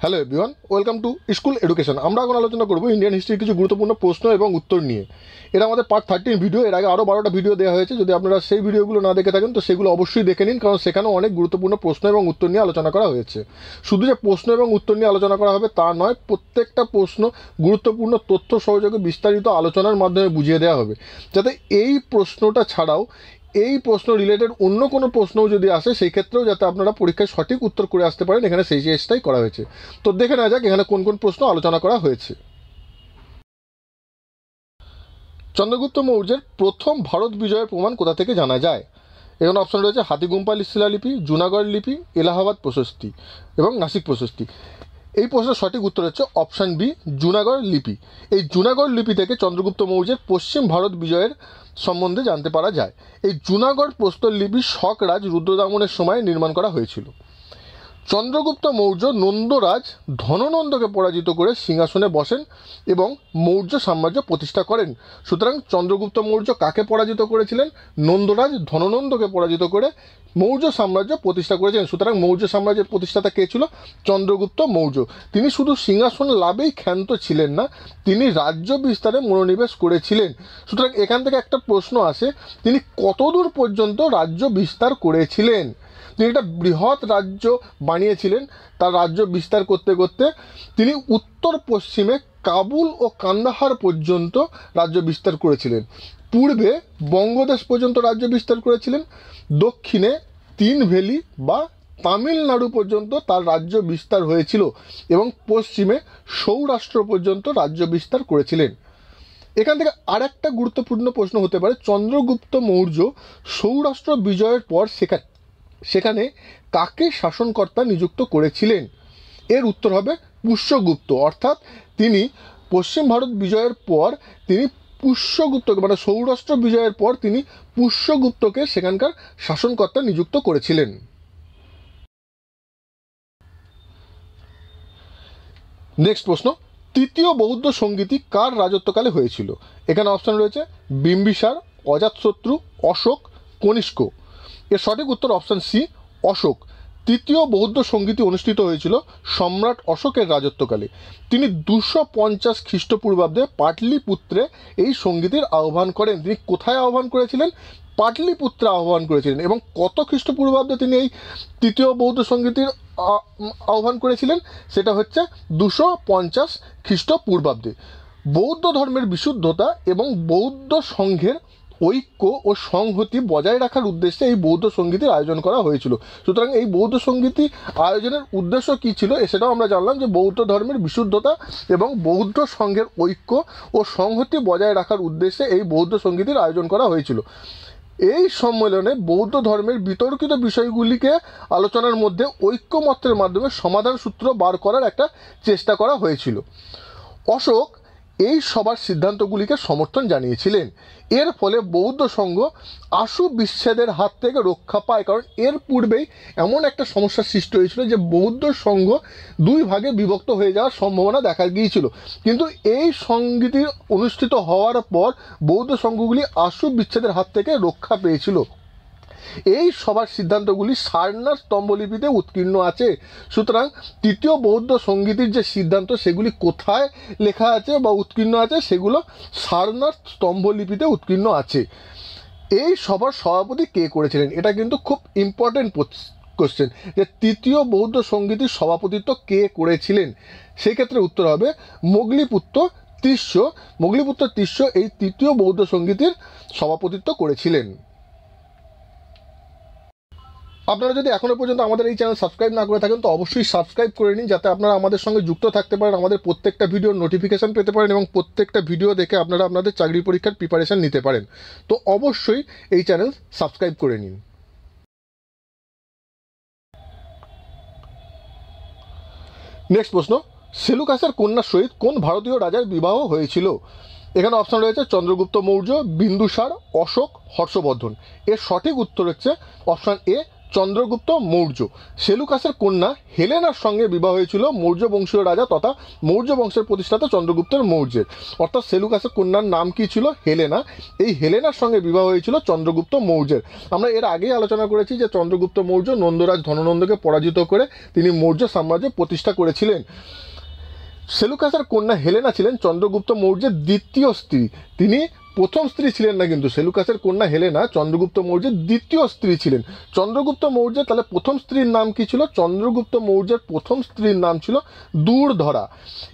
Hello everyone, welcome to school education. আমরা এখন আলোচনা করব ইন্ডিয়ান হিস্ট্রির কিছু গুরুত্বপূর্ণ প্রশ্ন এবং উত্তর নিয়ে। এটা আমাদের পার্ট 13 ভিডিও। এর আগে আরও 12টা ভিডিও দেওয়া হয়েছে। যদি আপনারা সেই ভিডিওগুলো না দেখে থাকেন তো সেগুলো অবশ্যই দেখে নিন, কারণ সেখানেও অনেক গুরুত্বপূর্ণ প্রশ্ন এবং উত্তর নিয়ে আলোচনা করা হয়েছে। শুধু যে প্রশ্ন এবং উত্তর নিয়ে আলোচনা করা হবে তা নয়, প্রত্যেকটা প্রশ্ন গুরুত্বপূর্ণ তথ্য সহযোগে বিস্তারিত আলোচনার মাধ্যমে বুঝিয়ে দেওয়া হবে, যাতে এই প্রশ্নটা ছাড়াও এই প্রশ্ন রিলেটেড অন্য কোনো প্রশ্নও যদি আসে সেই ক্ষেত্রেও যাতে আপনারা পরীক্ষায় সঠিক উত্তর করে আসতে পারেন, এখানে সেই চেষ্টাই করা হয়েছে। তো দেখে নেওয়া যাক এখানে কোন কোন প্রশ্ন আলোচনা করা হয়েছে। চন্দ্রগুপ্ত মৌর্যের প্রথম ভারত বিজয়ের প্রমাণ কোথা থেকে জানা যায়? এখানে অপশন রয়েছে হাতিগুম্পা শিলালিপি, জুনাগড় লিপি, এলাহাবাদ প্রশস্তি এবং নাসিক প্রশস্তি। এই প্রশ্নের সঠিক উত্তর হচ্ছে অপশান বি, জুনাগড় লিপি। এই জুনাগড় লিপি থেকে চন্দ্রগুপ্ত মৌর্যের পশ্চিম ভারত বিজয়ের সম্বন্ধে জানতে পারা যায়। এই জুনাগড় প্রস্তর লিপি শক রাজ রুদ্রদামনের সময় নির্মাণ করা হয়েছিল। চন্দ্রগুপ্ত মৌর্য নন্দরাজ ধননন্দকে পরাজিত করে সিংহাসনে বসেন এবং মৌর্য সাম্রাজ্য প্রতিষ্ঠা করেন। সুতরাং চন্দ্রগুপ্ত মৌর্য কাকে পরাজিত করেছিলেন? নন্দরাজ ধননন্দকে পরাজিত করে মৌর্য সাম্রাজ্য প্রতিষ্ঠা করেছিলেন। সুতরাং মৌর্য সাম্রাজ্যের প্রতিষ্ঠাতা কে ছিল? চন্দ্রগুপ্ত মৌর্য। তিনি শুধু সিংহাসন লাভেই ক্ষান্ত ছিলেন না, তিনি রাজ্য বিস্তারে মনোনিবেশ করেছিলেন। সুতরাং এখান থেকে একটা প্রশ্ন আসে, তিনি কতদূর পর্যন্ত রাজ্য বিস্তার করেছিলেন? তিনি একটা বৃহৎ রাজ্য বানিয়েছিলেন। তার রাজ্য বিস্তার করতে করতে তিনি উত্তর পশ্চিমে কাবুল ও কান্দাহার পর্যন্ত রাজ্য বিস্তার করেছিলেন। পূর্বে বঙ্গদেশ পর্যন্ত রাজ্য বিস্তার করেছিলেন। দক্ষিণে তিন ভ্যালি বা তামিলনাড়ু পর্যন্ত তার রাজ্য বিস্তার হয়েছিল এবং পশ্চিমে সৌরাষ্ট্র পর্যন্ত রাজ্য বিস্তার করেছিলেন। এখান থেকে আরেকটা গুরুত্বপূর্ণ প্রশ্ন হতে পারে, চন্দ্রগুপ্ত মৌর্য সৌরাষ্ট্র বিজয়ের পর সেখানে কাকে শাসনকর্তা নিযুক্ত করেছিলেন? এর উত্তর হবে পুষ্যগুপ্ত। অর্থাৎ তিনি পশ্চিম ভারত বিজয়ের পর তিনি পুষ্যগুপ্তকে, মানে সৌরাষ্ট্র বিজয়ের পর তিনি পুষ্যগুপ্তকে সেখানকার শাসনকর্তা নিযুক্ত করেছিলেন। নেক্সট প্রশ্ন, তৃতীয় বৌদ্ধ সঙ্গীতি কার রাজত্বকালে হয়েছিল? এখানে অপশান রয়েছে বিম্বিসার, অজাতশত্রু, অশোক, কনিষ্ক। এর সঠিক উত্তর অপশান সি, অশোক। তৃতীয় বৌদ্ধ সঙ্গীতি অনুষ্ঠিত হয়েছিল সম্রাট অশোকের রাজত্বকালে। তিনি 250 খ্রিস্টপূর্বাব্দে পাটলিপুত্রে এই সঙ্গীতির আহ্বান করেন। তিনি কোথায় আহ্বান করেছিলেন? পাটলিপুত্রে আহ্বান করেছিলেন। এবং কত খ্রিস্টপূর্বাব্দে তিনি এই তৃতীয় বৌদ্ধ সঙ্গীতির আহ্বান করেছিলেন? সেটা হচ্ছে 250 খ্রিস্টপূর্বাব্দে। বৌদ্ধ ধর্মের বিশুদ্ধতা এবং বৌদ্ধ সংঘের ঐক্য ও সংহতি বজায় রাখার উদ্দেশ্যে এই বৌদ্ধ সঙ্গীতির আয়োজন করা হয়েছিল। সুতরাং এই বৌদ্ধ সঙ্গীতি আয়োজনের উদ্দেশ্য কী ছিল সেটাও আমরা জানলাম, যে বৌদ্ধ ধর্মের বিশুদ্ধতা এবং বৌদ্ধ সংঘের ঐক্য ও সংহতি বজায় রাখার উদ্দেশ্যে এই বৌদ্ধ সঙ্গীতির আয়োজন করা হয়েছিল। এই সম্মেলনে বৌদ্ধ ধর্মের বিতর্কিত বিষয়গুলিকে আলোচনার মধ্যে ঐক্যমত্যের মাধ্যমে সমাধান সূত্র বার করার একটা চেষ্টা করা হয়েছিল। অশোক এই সবার সিদ্ধান্তগুলিকে সমর্থন জানিয়েছিলেন। এর ফলে বৌদ্ধ সংঘ আশু বিচ্ছেদের হাত থেকে রক্ষা পায়, কারণ এর পূর্বেই এমন একটা সমস্যার সৃষ্টি হয়েছিল যে বৌদ্ধ সংঘ দুই ভাগে বিভক্ত হয়ে যাওয়ার সম্ভাবনা দেখা গিয়েছিল। কিন্তু এই সঙ্গীতি অনুষ্ঠিত হওয়ার পর বৌদ্ধ সংঘগুলি আশু বিচ্ছেদের হাত থেকে রক্ষা পেয়েছিল। এই সবার সিদ্ধান্তগুলি সারনাথ স্তম্ভলিপিতে উৎকীর্ণ আছে। সুতরাং তৃতীয় বৌদ্ধ সঙ্গীতির যে সিদ্ধান্ত সেগুলি কোথায় লেখা আছে বা উৎকীর্ণ আছে? সেগুলো সারনাথ স্তম্ভলিপিতে উৎকীর্ণ আছে। এই সভার সভাপতি কে করেছিলেন? এটা কিন্তু খুব ইম্পর্টেন্ট কোশ্চেন, যে তৃতীয় বৌদ্ধ সঙ্গীতির সভাপতিত্ব কে করেছিলেন? সেই ক্ষেত্রে উত্তর হবে মোগলিপুত্র তিস্য। মোগলিপুত্র তিস্য এই তৃতীয় বৌদ্ধ সঙ্গীতির সভাপতিত্ব করেছিলেন। আপনারা যদি এখনও পর্যন্ত আমাদের এই চ্যানেল সাবস্ক্রাইব না করে থাকেন তো অবশ্যই সাবস্ক্রাইব করে নিন, যাতে আপনারা আমাদের সঙ্গে যুক্ত থাকতে পারেন, আমাদের প্রত্যেকটা ভিডিওর নোটিফিকেশান পেতে পারেন এবং প্রত্যেকটা ভিডিও দেখে আপনারা আপনাদের চাকরি পরীক্ষার প্রিপারেশান নিতে পারেন। তো অবশ্যই এই চ্যানেল সাবস্ক্রাইব করে নিন। নেক্সট প্রশ্ন, সেলুকাসের কন্যার সহিত কোন ভারতীয় রাজার বিবাহ হয়েছিল? এখানে অপশান রয়েছে চন্দ্রগুপ্ত মৌর্য, বিন্দুসার, অশোক, হর্ষবর্ধন। এর সঠিক উত্তর হচ্ছে অপশান এ, চন্দ্রগুপ্ত মৌর্য। সেলুকাসের কন্যা হেলেনার সঙ্গে বিবাহ হয়েছিল মৌর্য বংশীয় রাজা তথা মৌর্য বংশের প্রতিষ্ঠাতা চন্দ্রগুপ্তের মৌর্যের। অর্থাৎ সেলুকাসের কন্যার নাম কি ছিল? হেলেনা। এই হেলেনার সঙ্গে বিবাহ হয়েছিল চন্দ্রগুপ্ত মৌর্যের। আমরা এর আগেই আলোচনা করেছি যে চন্দ্রগুপ্ত মৌর্য নন্দরাজ ধননন্দকে পরাজিত করে তিনি মৌর্য সাম্রাজ্য প্রতিষ্ঠা করেছিলেন। সেলুকাসের কন্যা হেলেনা ছিলেন চন্দ্রগুপ্ত মৌর্যের দ্বিতীয় স্ত্রী। তিনি প্রথম স্ত্রী ছিলেন না, কিন্তু সেলুকাসের কন্যা হেলেনা চন্দ্রগুপ্ত মৌর্যের দ্বিতীয় স্ত্রী ছিলেন। চন্দ্রগুপ্ত মৌর্যের তাহলে প্রথম স্ত্রীর নাম কি ছিল? চন্দ্রগুপ্ত মৌর্যের প্রথম স্ত্রীর নাম ছিল দূরধরা,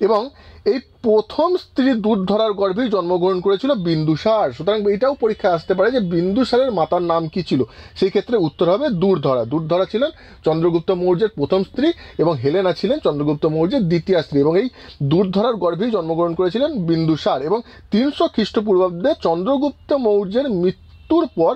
এবং এই প্রথম স্ত্রী দূরধরার গর্ভেই জন্মগ্রহণ করেছিল বিন্দুসার। সুতরাং এটাও পরীক্ষায় আসতে পারে যে বিন্দুসারের মাতার নাম কি ছিল, সেই ক্ষেত্রে উত্তর হবে দূরধরা। দূরধরা ছিলেন চন্দ্রগুপ্ত মৌর্যের প্রথম স্ত্রী এবং হেলেনা ছিলেন চন্দ্রগুপ্ত মৌর্যের দ্বিতীয় স্ত্রী, এবং এই দূরধরার গর্ভেই জন্মগ্রহণ করেছিলেন বিন্দুসার। এবং 300 খ্রিস্টপূর্বাব্দে চন্দ্রগুপ্ত মৌর্যের মৃত্যুর পর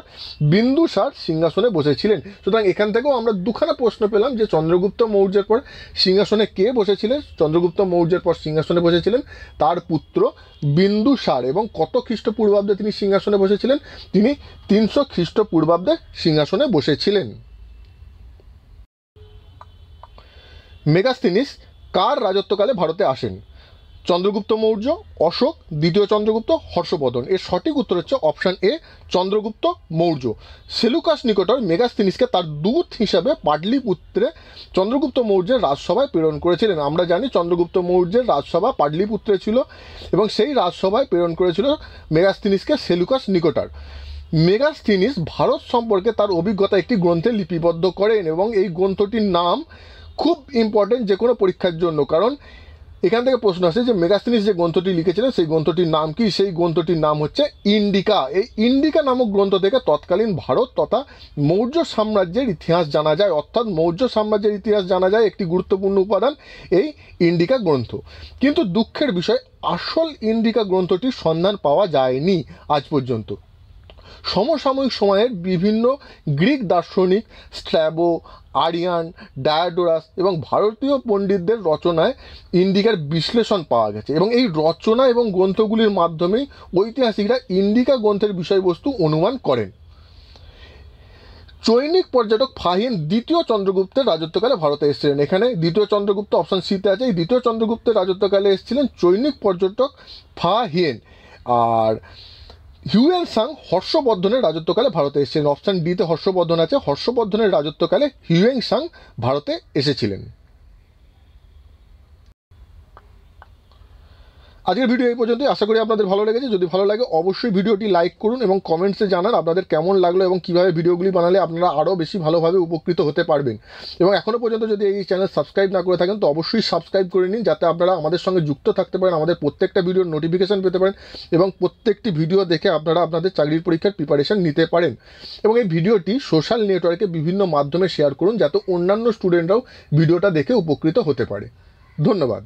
বিন্দুসার সিংহাসনে বসেছিলেন। সুতরাং এখান থেকেও আমরা দুখানা প্রশ্ন পেলাম যে চন্দ্রগুপ্ত মৌর্যের পর সিংহাসনে কে বসেছিলেন? চন্দ্রগুপ্ত মৌর্যের পর সিংহাসনে বসেছিলেন তার পুত্র বিন্দুসার। এবং কত খ্রিস্টপূর্বাব্দে তিনি সিংহাসনে বসেছিলেন? তিনি 300 খ্রিস্টপূর্বাব্দে সিংহাসনে বসেছিলেন। মেগাস্তিনিস কার রাজত্বকালে ভারতে আসেন? চন্দ্রগুপ্ত মৌর্য, অশোক, দ্বিতীয় চন্দ্রগুপ্ত, হর্ষবর্ধন। এর সঠিক উত্তর হচ্ছে option A, Chandragupta Maurya. Seleucus Nicator মেগাস্তিনিসকে তার দূত হিসাবে পাটলিপুত্রে চন্দ্রগুপ্ত মৌর্যের রাজসভায় প্রেরণ করেছিলেন। আমরা জানি চন্দ্রগুপ্ত মৌর্যের রাজসভা পাটলিপুত্রে ছিল, এবং সেই রাজসভায় প্রেরণ করেছিল মেগাস্তিনিসকে সেলুকাস নিকটর। মেগাস্তিনিস ভারত সম্পর্কে তার অভিজ্ঞতা একটি গ্রন্থে লিপিবদ্ধ করেন, এবং এই গ্রন্থটির নাম খুব ইম্পর্টেন্ট যে কোনো পরীক্ষার জন্য, কারণ এখান থেকে প্রশ্ন আসে যে মেগাস্তিনিস যে গ্রন্থটি লিখেছিলেন সেই গ্রন্থটির নাম কি? সেই গ্রন্থটির নাম হচ্ছে ইন্ডিকা। এই ইন্ডিকা নামক গ্রন্থ থেকে তৎকালীন ভারত তথা মৌর্য সাম্রাজ্যের ইতিহাস জানা যায়। অর্থাৎ মৌর্য সাম্রাজ্যের ইতিহাস জানা যায় একটি গুরুত্বপূর্ণ উপাদান এই ইন্ডিকা গ্রন্থ। কিন্তু দুঃখের বিষয়, আসল ইন্ডিকা গ্রন্থটির সন্ধান পাওয়া যায়নি আজ পর্যন্ত। সমসাময়িক সময়ের বিভিন্ন গ্রিক দার্শনিক স্ট্র্যাবো, আরিয়ান, ডায়োডোরাস এবং ভারতীয় পণ্ডিতদের রচনায় ইন্ডিকার বিশ্লেষণ পাওয়া গেছে, এবং এই রচনা এবং গ্রন্থগুলির মাধ্যমেই ঐতিহাসিকরা ইন্ডিকা গ্রন্থের বিষয়বস্তু অনুমান করেন। চৈনিক পর্যটক ফাহিয়েন দ্বিতীয় চন্দ্রগুপ্তের রাজত্বকালে ভারতে এসেছিলেন। এখানে দ্বিতীয় চন্দ্রগুপ্ত অপশন সিতে আছে। এই দ্বিতীয় চন্দ্রগুপ্তের রাজত্বকালে এসেছিলেন চৈনিক পর্যটক ফাহিয়েন। আর হিউয়েন সাং হর্ষবর্ধনের রাজত্বকালে ভারতে এসেছিলেন। অপশান ডিতে হর্ষবর্ধন আছে। হর্ষবর্ধনের রাজত্বকালে হিউয়েন সাং ভারতে এসেছিলেন। আজকের ভিডিও এই পর্যন্তই। আশা করি আপনাদের ভালো লেগেছে। যদি ভালো লাগে অবশ্যই ভিডিওটি লাইক করুন এবং কমেন্টসে জানান আপনাদের কেমন লাগলো এবং কীভাবে ভিডিওগুলি বানালে আপনারা আরও বেশি ভালোভাবে উপকৃত হতে পারবেন। এবং এখনও পর্যন্ত যদি এই চ্যানেল সাবস্ক্রাইব না করে থাকেন তো অবশ্যই সাবস্ক্রাইব করে নিন, যাতে আপনারা আমাদের সঙ্গে যুক্ত থাকতে পারেন, আমাদের প্রত্যেকটা ভিডিওর নোটিফিকেশান পেতে পারেন এবং প্রত্যেকটি ভিডিও দেখে আপনারা আপনাদের চাকরির পরীক্ষার প্রিপারেশান নিতে পারেন। এবং এই ভিডিওটি সোশ্যাল নেটওয়ার্কে বিভিন্ন মাধ্যমে শেয়ার করুন, যাতে অন্যান্য স্টুডেন্টরাও ভিডিওটা দেখে উপকৃত হতে পারে। ধন্যবাদ।